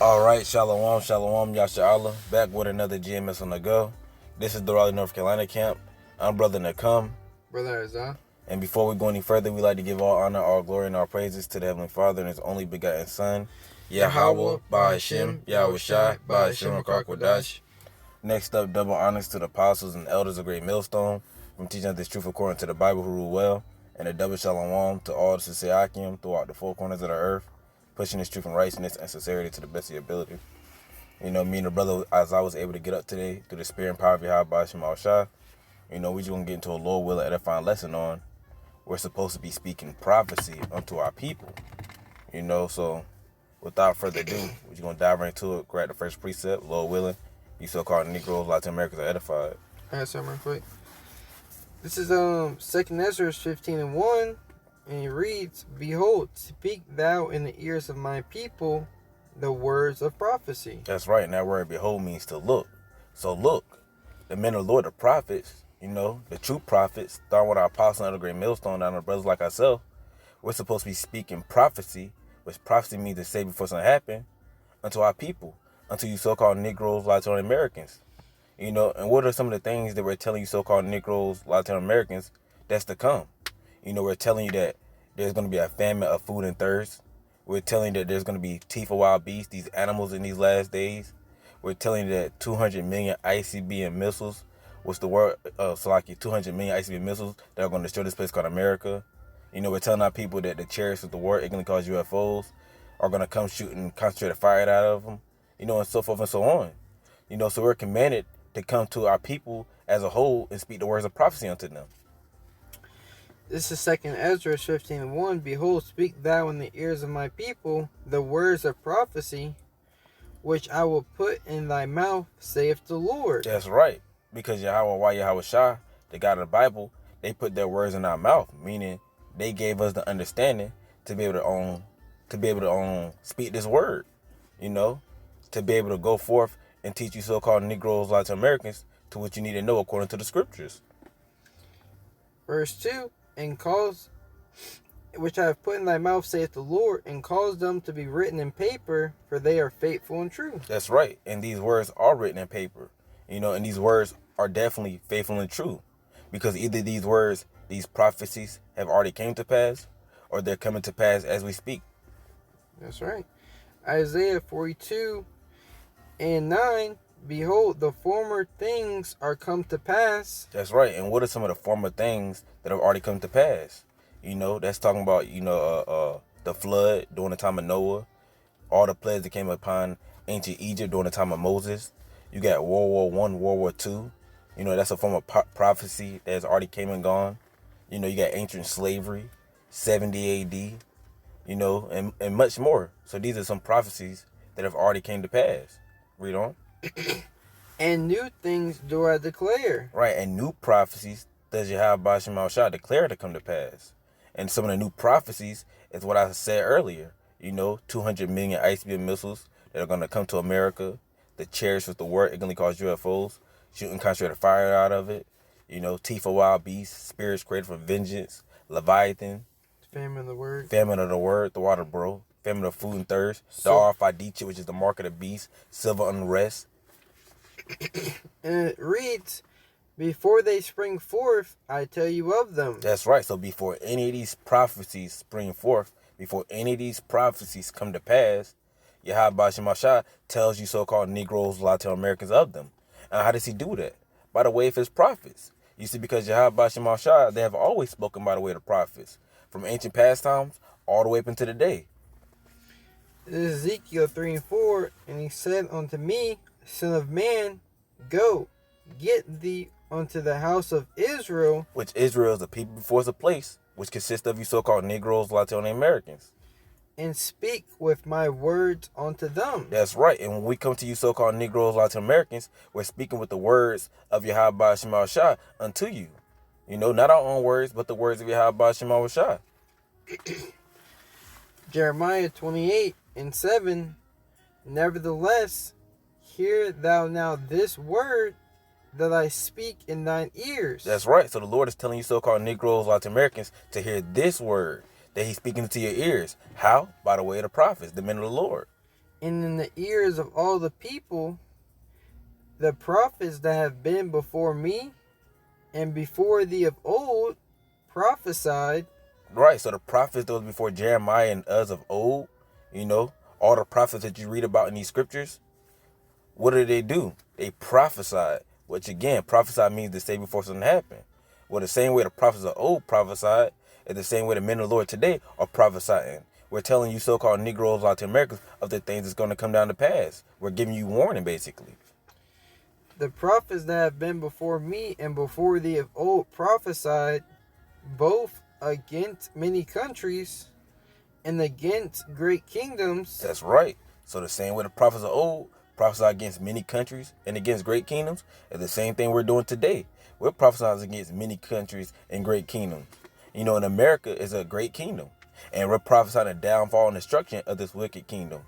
Alright, Shalom, Shalom, Yasha Allah, back with another GMS on the go. This is the Raleigh, North Carolina camp. I'm Brother Nakam. Brother Azan. And before we go any further, we like to give all honor, all glory, and all praises to the Heavenly Father and His only begotten Son, Yahweh, Ba'Hashem, Yahweh Shai, Ba'Hashem, Kwadash. Next up, double honors to the apostles and elders of Great Millstone, from teaching us this truth according to the Bible who rule well, and a double shalom to all the sincere Akim throughout the four corners of the earth, pushing this truth and righteousness and sincerity to the best of your ability. You know, me and the brother, as I was able to get up today through the spirit and power of Yahweh Shema Shah, we just going to get into a Lord willing edifying lesson on we're supposed to be speaking prophecy unto our people. So without further ado, we're just going to dive right into it, grab the first precept, Lord willing, you so-called Negroes, Latin Americans are edified. All right, sir, real quick. This is 2nd Ezra 15:1, and it reads, "Behold, speak thou in the ears of my people the words of prophecy." That's right, and that word behold means to look. So look, the men of the Lord, the prophets, the true prophets, starting with our apostle and the Great Millstone, and our brothers like ourselves, we're supposed to be speaking prophecy, which prophecy means to say before something happens, unto our people, unto you so-called Negroes, Latin Americans. And what are some of the things that we're telling you so-called Negroes, Latin Americans, that's to come? We're telling you that there's going to be a famine of food and thirst. We're telling you that there's going to be teeth of wild beasts, these animals in these last days. We're telling you that 200 million ICBM missiles, what's the word, 200 million ICBM missiles that are going to destroy this place called America. We're telling our people that the chariots of the world, ignorantly called UFOs, are going to come shooting concentrated fire out of them, and so forth and so on. So we're commanded to come to our people as a whole and speak the words of prophecy unto them. This is 2nd Ezra 15:1. "Behold, speak thou in the ears of my people the words of prophecy, which I will put in thy mouth, saith the Lord." That's right. Because Yahweh Shah, the God of the Bible, they put their words in our mouth, meaning they gave us the understanding to be able to speak this word, to be able to go forth and teach you so-called Negroes, Latin Americans, to what you need to know according to the scriptures. Verse 2, "And cause, which I have put in thy mouth, saith the Lord, and cause them to be written in paper, for they are faithful and true." That's right. And these words are written in paper, and these words are definitely faithful and true, because either these words, these prophecies have already came to pass, or they're coming to pass as we speak. That's right. Isaiah 42:9, "Behold, the former things are come to pass." That's right. And what are some of the former things that have already come to pass? That's talking about, the flood during the time of Noah, all the plagues that came upon ancient Egypt during the time of Moses. You got World War I, World War II. That's a form of prophecy that has already came and gone. You got ancient slavery, 70 AD, and much more. So these are some prophecies that have already came to pass. Read on. "And new things do I declare." Right, and new prophecies does Yahweh Shema Shah declare to come to pass. And some of the new prophecies is what I said earlier. 200 million ICBM missiles that are going to come to America. The chariots with the word, ignorantly called UFOs, shooting concentrated fire out of it. Teeth of wild beasts, spirits created for vengeance, Leviathan. Famine of the word. Famine of the word, the water, bro. Famine of food and thirst. The Arfadicha, which is the mark of the beast. Civil unrest. And it reads, "Before they spring forth, I tell you of them." That's right. So before any of these prophecies spring forth, before any of these prophecies come to pass, Yahweh Shema Shah tells you so-called Negroes, Latin Americans of them. And how does he do that? By the way of his prophets. You see, because Yahweh Shema Shah, they have always spoken by the way of the prophets, from ancient past times all the way up into today. This is Ezekiel 3:4, "And he said unto me, Son of man, go, get thee unto the house of Israel." Which Israel is the people before it's a place, which consists of you so-called Negroes, Latin Americans. "And speak with my words unto them." That's right. And when we come to you so-called Negroes, Latin Americans, we're speaking with the words of Yahweh Shema Shah unto you. Not our own words, but the words of Yahweh Shema Shah. Jeremiah 28:7, "Nevertheless, hear thou now this word that I speak in thine ears." That's right. So the Lord is telling you so-called Negroes, Latin Americans, to hear this word that he's speaking to your ears. How? By the way of the prophets, the men of the Lord. and in the ears of all the people, the prophets that have been before me and before thee of old prophesied. Right, so the prophets that was before Jeremiah and us of old, all the prophets that you read about in these scriptures, what do? They prophesied, which again, prophesy means to say before something happened. Well, the same way the prophets of old prophesied is the same way the men of the Lord today are prophesying. We're telling you so-called Negroes, Latin Americans, of the things that's going to come down to pass. We're giving you warning, basically. The prophets that have been before me and before thee of old prophesied both against many countries and against great kingdoms. That's right. So the same way the prophets of old prophesied against many countries and against great kingdoms is the same thing we're doing today. We're prophesying against many countries and great kingdoms. And America is a great kingdom. And we're prophesying the downfall and destruction of this wicked kingdom.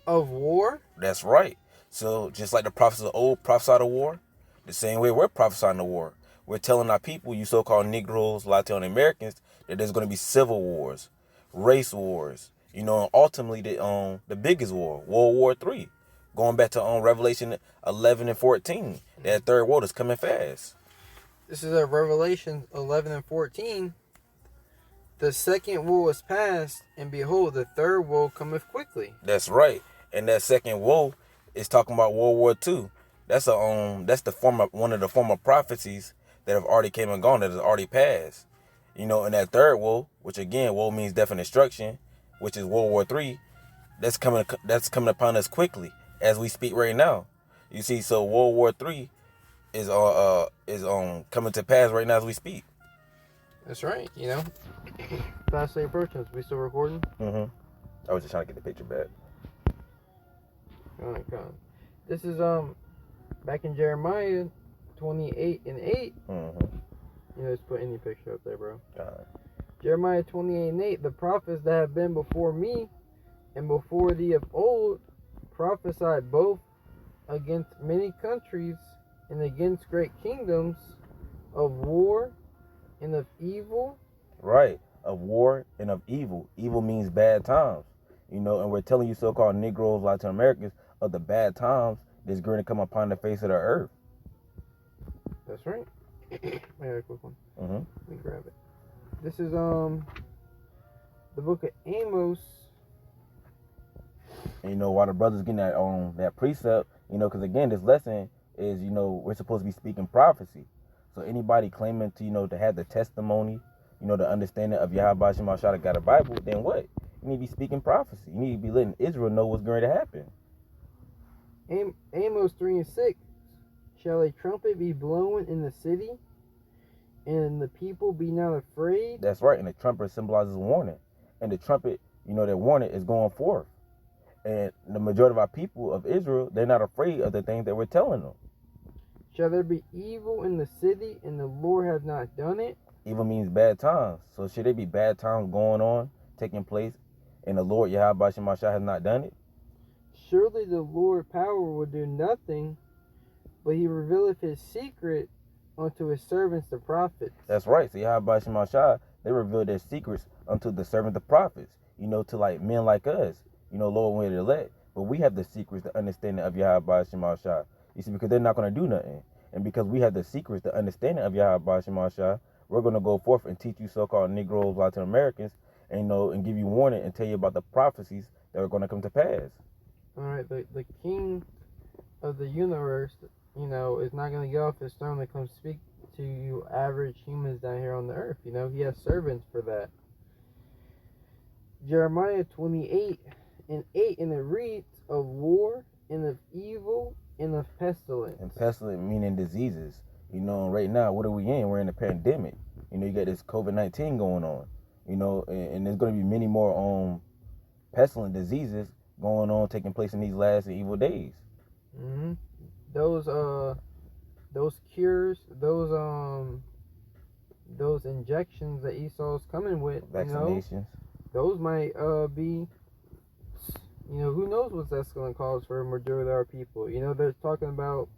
Of war? That's right. So just like the prophets of old prophesied of war, the same way we're prophesying the war. We're telling our people, you so-called Negroes, Latino Americans, that there's going to be civil wars, race wars, and ultimately the biggest war, World War III. Going back to Revelation 11 and 14, that third world is coming fast. This is a Revelation 11 and 14. The second woe is past, and behold, the third woe cometh quickly. That's right. And that second woe is talking about World War II. That's one of the former prophecies that have already came and gone, that has already passed. And that third woe, which again, woe means death and destruction, which is World War III, that's coming upon us quickly as we speak right now. You see, so World War III is coming to pass right now as we speak. That's right. Fastly approaching us. We still recording? I was just trying to get the picture back. All right, come on. This is back in Jeremiah 28 and 8. Just put any picture up there, bro. Jeremiah 28 and 8. The prophets that have been before me and before thee of old prophesied both against many countries and against great kingdoms, of war and of evil. Right, of war and of evil. Evil means bad times. And we're telling you so-called Negroes, Latin Americans, of the bad times that's going to come upon the face of the earth. That's right. I got a quick one. Let me grab it. This is the book of Amos. And while the brothers getting that precept, because again, this lesson is, we're supposed to be speaking prophecy. So anybody claiming to have the testimony, the understanding of Yahweh Shema Shah got a Bible, then what? You need to be speaking prophecy. You need to be letting Israel know what's going to happen. Amos 3 and 6. Shall a trumpet be blown in the city, and the people be not afraid? That's right, and the trumpet symbolizes warning. And the trumpet, that warning is going forth. And the majority of our people of Israel, they're not afraid of the things that we're telling them. Shall there be evil in the city, and the Lord have not done it? Evil means bad times. So should there be bad times going on, taking place, and the Lord Yahweh Shema Shah has not done it? Surely the Lord power will do nothing, but he revealeth his secret unto his servants the prophets. That's right. So Yahweh Shema Shah, they revealed their secrets unto the servant the prophets, to like men like us, Lord when to elect. But we have the secrets, the understanding of Yahweh Shema Shah. You see, because they're not going to do nothing. And because we have the secrets, the understanding of Yahweh Shema Shah, we're going to go forth and teach you so-called Negroes, Latin Americans, and give you warning and tell you about the prophecies that are going to come to pass. All right, the king of the universe, is not going to get off his throne to come speak to you average humans down here on the earth. He has servants for that. Jeremiah 28 and 8, and it reads, of war and of evil and of pestilence. And pestilence meaning diseases. Right now, what are we in? We're in a pandemic. You got this COVID-19 going on. And there's going to be many more pestilent diseases going on, taking place in these last and evil days. Those cures, those injections that Esau's coming with, vaccinations, those might be, who knows what that's going to cause for a majority of our people. They're talking about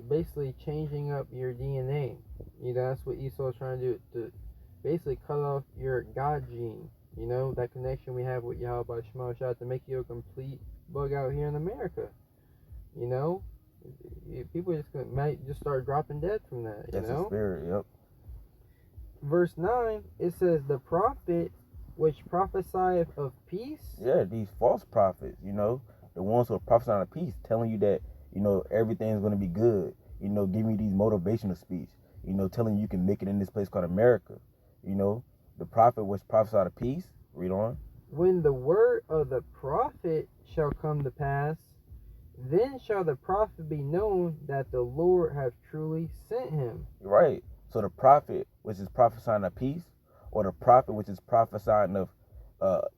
basically changing up your DNA. That's what Esau's trying to do, to basically cut off your God gene. You know, that connection we have with Yahweh Shema Shah to make you a complete bug out here in America. You know, people might just start dropping dead from that. You That's know, a spirit. Yep. verse 9 it says, "The prophet which prophesieth of peace." Yeah, these false prophets, the ones who are prophesying of peace, telling you that, everything's going to be good, giving you these motivational speech, telling you can make it in this place called America. The prophet which prophesied of peace, read on. "When the word of the prophet shall come to pass, then shall the prophet be known that the Lord hath truly sent him." Right. So the prophet which is prophesying of peace, or the prophet which is prophesying of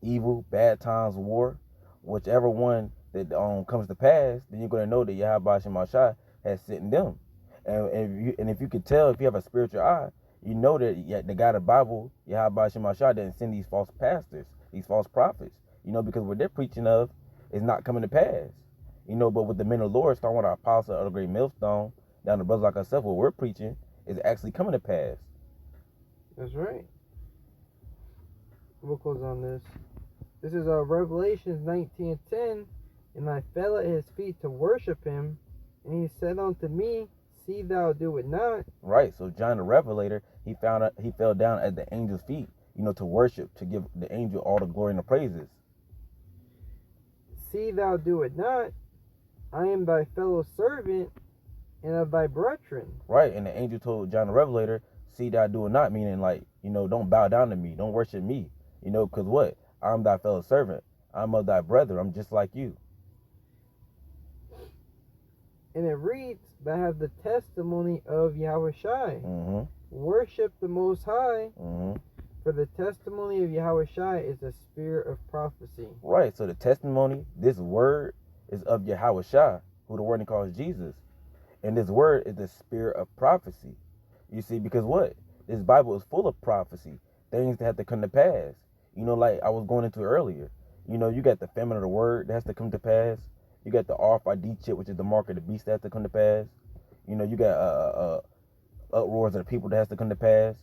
evil, bad times, war, whichever one that comes to pass, then you're going to know that Yahweh Shema Shah has sent them. And if you could tell, if you have a spiritual eye, you know that the God of the Bible, Yahweh Shema Shah, didn't send these false pastors, these false prophets, because what they're preaching of is not coming to pass. But with the men of the Lord, starting with our apostle of the great millstone, down to brothers like ourselves, what we're preaching is actually coming to pass. That's right. We'll close on this. This is Revelations 19:10. "And I fell at his feet to worship him, and he said unto me, See thou do it not." Right. So John the Revelator, he fell down at the angel's feet, to worship, to give the angel all the glory and the praises. "See thou do it not. I am thy fellow servant and of thy brethren." Right. And the angel told John the Revelator, "See thou do it not," meaning like, don't bow down to me, don't worship me, because what? I'm thy fellow servant. I'm of thy brother. I'm just like you. And it reads, "That have the testimony of Yahweh Shai." Mm-hmm. Worship the Most High, Mm-hmm. for the testimony of Yahweh Shai is the spirit of prophecy. Right. So the testimony, this word, is of Yahweh Shai, who the word he calls Jesus. And this word is the spirit of prophecy. You see, because what? This Bible is full of prophecy, things that have to come to pass. Like I was going into earlier. You got the famine of the word that has to come to pass. You got the RFID chip, which is the mark of the beast that has to come to pass. You got uproars of the people that has to come to pass.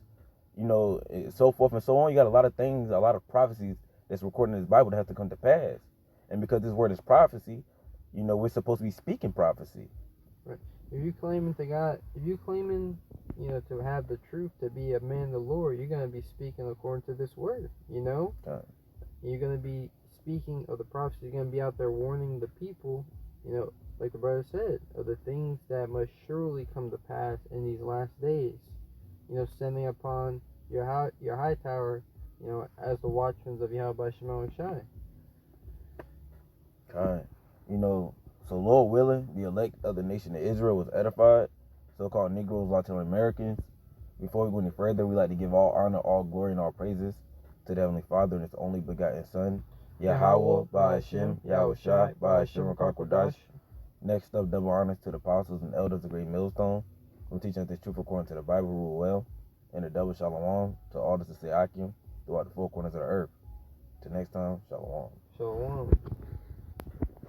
So forth and so on. You got a lot of things, a lot of prophecies that's recorded in this Bible that has to come to pass. And because this word is prophecy, we're supposed to be speaking prophecy. Right. If you claiming to God, if you claiming, to have the truth, to be a man of the Lord, you're gonna be speaking according to this word. Okay. You're gonna be speaking of the prophecy. You're gonna be out there warning the people, like the brother said, of the things that must surely come to pass in these last days. Standing upon your high tower, as the watchmen of Yahweh Shema Shai. Alright. So Lord willing, the elect of the nation of Israel was edified, so-called Negroes, Latino Americans. Before we go any further, we like to give all honor, all glory, and all praises to the Heavenly Father and His only begotten Son, Yahweh, Ba'ashem, Yahweh Shai, Ba'ashem, Rakakwadash. Next up, double honors to the apostles and elders of Great Millstone, who teach us this truth according to the Bible, rule well, and a double shalom to all this to say Akim throughout the four corners of the earth. Till next time, shalom. Shalom.